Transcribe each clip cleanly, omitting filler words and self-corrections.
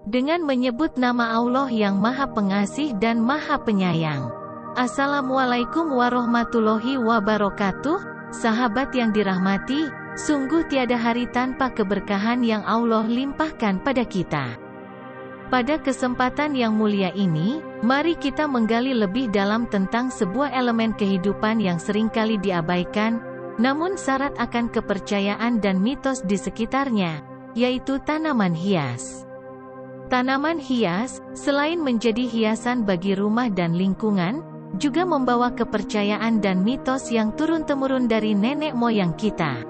dengan menyebut nama Allah yang Maha Pengasih dan Maha Penyayang. Assalamualaikum warahmatullahi wabarakatuh. Sahabat yang dirahmati, sungguh tiada hari tanpa keberkahan yang Allah limpahkan pada kita. Pada kesempatan yang mulia ini, mari kita menggali lebih dalam tentang sebuah elemen kehidupan yang seringkali diabaikan, namun syarat akan kepercayaan dan mitos di sekitarnya, yaitu tanaman hias. Tanaman hias, selain menjadi hiasan bagi rumah dan lingkungan, juga membawa kepercayaan dan mitos yang turun-temurun dari nenek moyang kita.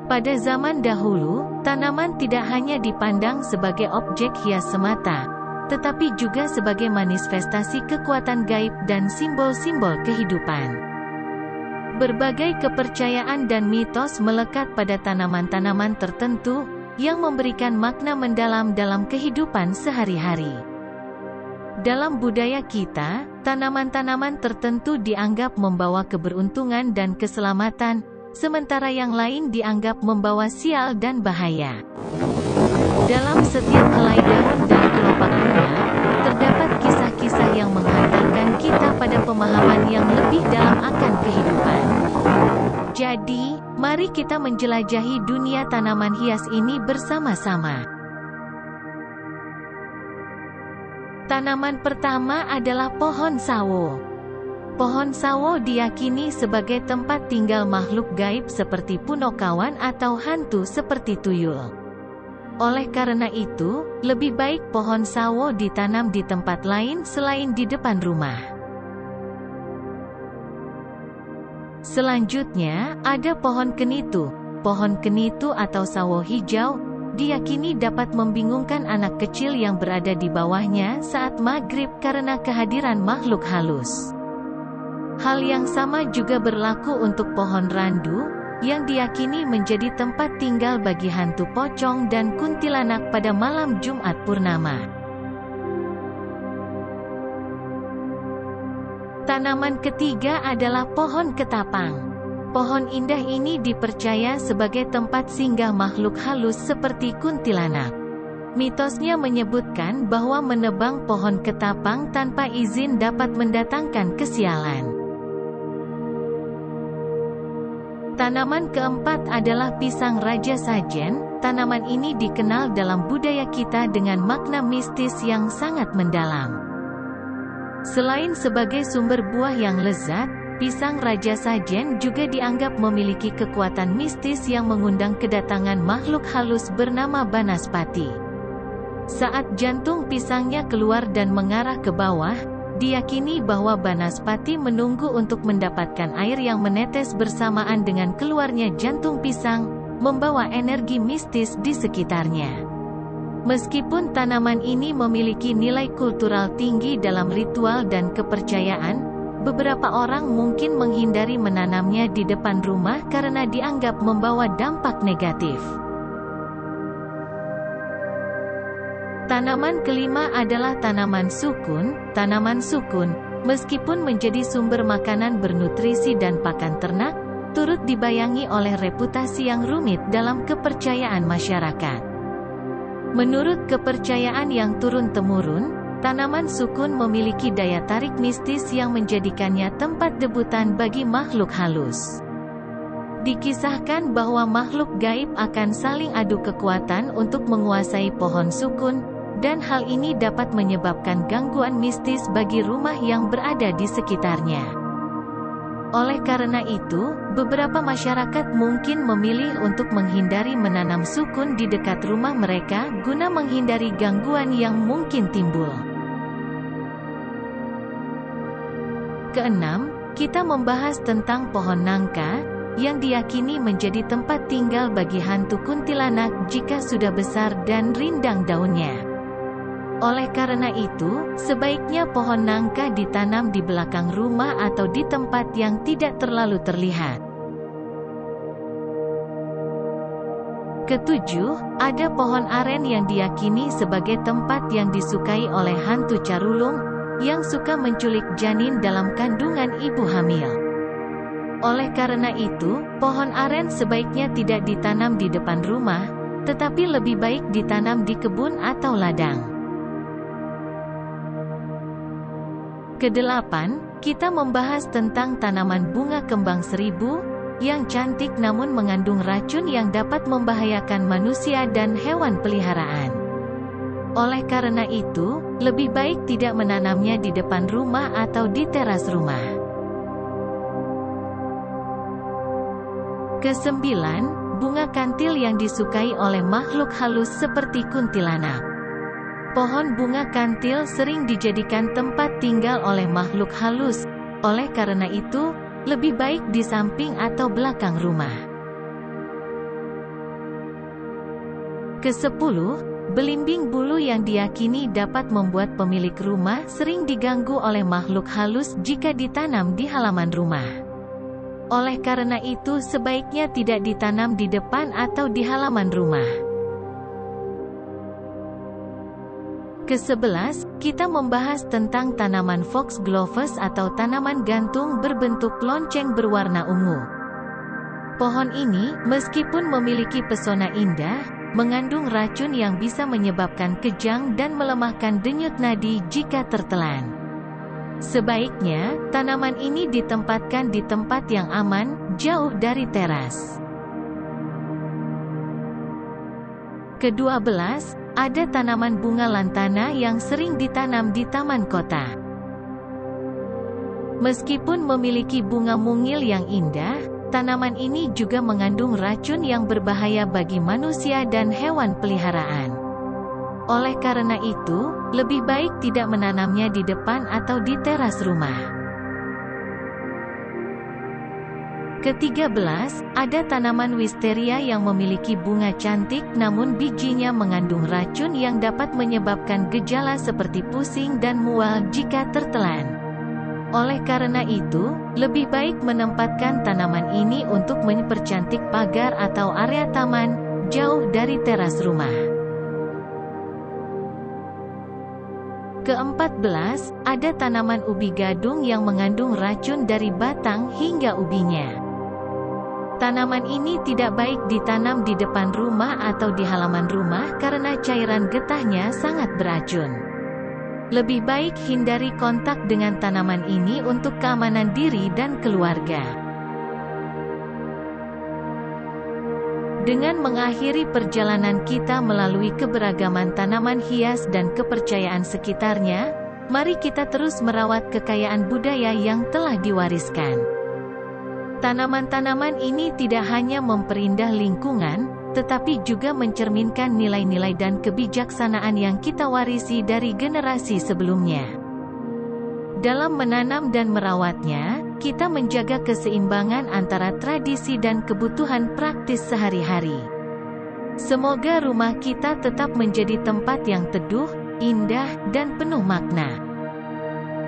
Pada zaman dahulu, tanaman tidak hanya dipandang sebagai objek hias semata, tetapi juga sebagai manifestasi kekuatan gaib dan simbol-simbol kehidupan. Berbagai kepercayaan dan mitos melekat pada tanaman-tanaman tertentu, yang memberikan makna mendalam dalam kehidupan sehari-hari. Dalam budaya kita, tanaman-tanaman tertentu dianggap membawa keberuntungan dan keselamatan, sementara yang lain dianggap membawa sial dan bahaya. Dalam setiap helai daun dan kelopak bunga, terdapat kisah-kisah yang menghantarkan kita pada pemahaman yang lebih dalam akan kehidupan. Jadi, mari kita menjelajahi dunia tanaman hias ini bersama-sama. Tanaman pertama adalah pohon sawo. Pohon sawo diyakini sebagai tempat tinggal makhluk gaib seperti punakawan atau hantu seperti tuyul. Oleh karena itu, lebih baik pohon sawo ditanam di tempat lain selain di depan rumah. Selanjutnya, ada pohon kenitu. Pohon kenitu atau sawo hijau, diyakini dapat membingungkan anak kecil yang berada di bawahnya saat maghrib karena kehadiran makhluk halus. Hal yang sama juga berlaku untuk pohon randu, yang diyakini menjadi tempat tinggal bagi hantu pocong dan kuntilanak pada malam Jumat Purnama. Tanaman ketiga adalah pohon ketapang. Pohon indah ini dipercaya sebagai tempat singgah makhluk halus seperti kuntilanak. Mitosnya menyebutkan bahwa menebang pohon ketapang tanpa izin dapat mendatangkan kesialan. Tanaman keempat adalah pisang raja sajen. Tanaman ini dikenal dalam budaya kita dengan makna mistis yang sangat mendalam. Selain sebagai sumber buah yang lezat, pisang raja sajen juga dianggap memiliki kekuatan mistis yang mengundang kedatangan makhluk halus bernama Banaspati. Saat jantung pisangnya keluar dan mengarah ke bawah, diyakini bahwa Banaspati menunggu untuk mendapatkan air yang menetes bersamaan dengan keluarnya jantung pisang, membawa energi mistis di sekitarnya. Meskipun tanaman ini memiliki nilai kultural tinggi dalam ritual dan kepercayaan, beberapa orang mungkin menghindari menanamnya di depan rumah karena dianggap membawa dampak negatif. Tanaman kelima adalah tanaman sukun. Tanaman sukun, meskipun menjadi sumber makanan bernutrisi dan pakan ternak, turut dibayangi oleh reputasi yang rumit dalam kepercayaan masyarakat. Menurut kepercayaan yang turun-temurun, tanaman sukun memiliki daya tarik mistis yang menjadikannya tempat debutan bagi makhluk halus. Dikisahkan bahwa makhluk gaib akan saling adu kekuatan untuk menguasai pohon sukun, dan hal ini dapat menyebabkan gangguan mistis bagi rumah yang berada di sekitarnya. Oleh karena itu, beberapa masyarakat mungkin memilih untuk menghindari menanam sukun di dekat rumah mereka guna menghindari gangguan yang mungkin timbul. Keenam, kita membahas tentang pohon nangka, yang diyakini menjadi tempat tinggal bagi hantu kuntilanak jika sudah besar dan rindang daunnya. Oleh karena itu, sebaiknya pohon nangka ditanam di belakang rumah atau di tempat yang tidak terlalu terlihat. Ketujuh, ada pohon aren yang diyakini sebagai tempat yang disukai oleh hantu carulung, yang suka menculik janin dalam kandungan ibu hamil. Oleh karena itu, pohon aren sebaiknya tidak ditanam di depan rumah, tetapi lebih baik ditanam di kebun atau ladang. Kedelapan, kita membahas tentang tanaman bunga kembang seribu, yang cantik namun mengandung racun yang dapat membahayakan manusia dan hewan peliharaan. Oleh karena itu, lebih baik tidak menanamnya di depan rumah atau di teras rumah. Kesembilan, bunga kantil yang disukai oleh makhluk halus seperti kuntilanak. Pohon bunga kantil sering dijadikan tempat tinggal oleh makhluk halus, oleh karena itu, lebih baik di samping atau belakang rumah. Kesepuluh, belimbing bulu yang diyakini dapat membuat pemilik rumah sering diganggu oleh makhluk halus jika ditanam di halaman rumah. Oleh karena itu sebaiknya tidak ditanam di depan atau di halaman rumah. Kesebelas, kita membahas tentang tanaman foxgloves atau tanaman gantung berbentuk lonceng berwarna ungu. Pohon ini, meskipun memiliki pesona indah, mengandung racun yang bisa menyebabkan kejang dan melemahkan denyut nadi jika tertelan. Sebaiknya, tanaman ini ditempatkan di tempat yang aman, jauh dari teras. Kedua-belas, ada tanaman bunga lantana yang sering ditanam di taman kota. Meskipun memiliki bunga mungil yang indah, tanaman ini juga mengandung racun yang berbahaya bagi manusia dan hewan peliharaan. Oleh karena itu, lebih baik tidak menanamnya di depan atau di teras rumah. Ke-13, ada tanaman wisteria yang memiliki bunga cantik namun bijinya mengandung racun yang dapat menyebabkan gejala seperti pusing dan mual jika tertelan. Oleh karena itu, lebih baik menempatkan tanaman ini untuk mempercantik pagar atau area taman, jauh dari teras rumah. Ke-14, ada tanaman ubi gadung yang mengandung racun dari batang hingga ubinya. Tanaman ini tidak baik ditanam di depan rumah atau di halaman rumah karena cairan getahnya sangat beracun. Lebih baik hindari kontak dengan tanaman ini untuk keamanan diri dan keluarga. Dengan mengakhiri perjalanan kita melalui keberagaman tanaman hias dan kepercayaan sekitarnya, mari kita terus merawat kekayaan budaya yang telah diwariskan. Tanaman-tanaman ini tidak hanya memperindah lingkungan, tetapi juga mencerminkan nilai-nilai dan kebijaksanaan yang kita warisi dari generasi sebelumnya. Dalam menanam dan merawatnya, kita menjaga keseimbangan antara tradisi dan kebutuhan praktis sehari-hari. Semoga rumah kita tetap menjadi tempat yang teduh, indah, dan penuh makna.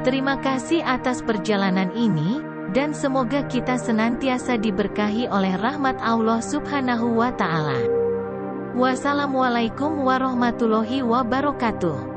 Terima kasih atas perjalanan ini, dan semoga kita senantiasa diberkahi oleh rahmat Allah Subhanahu wa Ta'ala. Wassalamualaikum warahmatullahi wabarakatuh.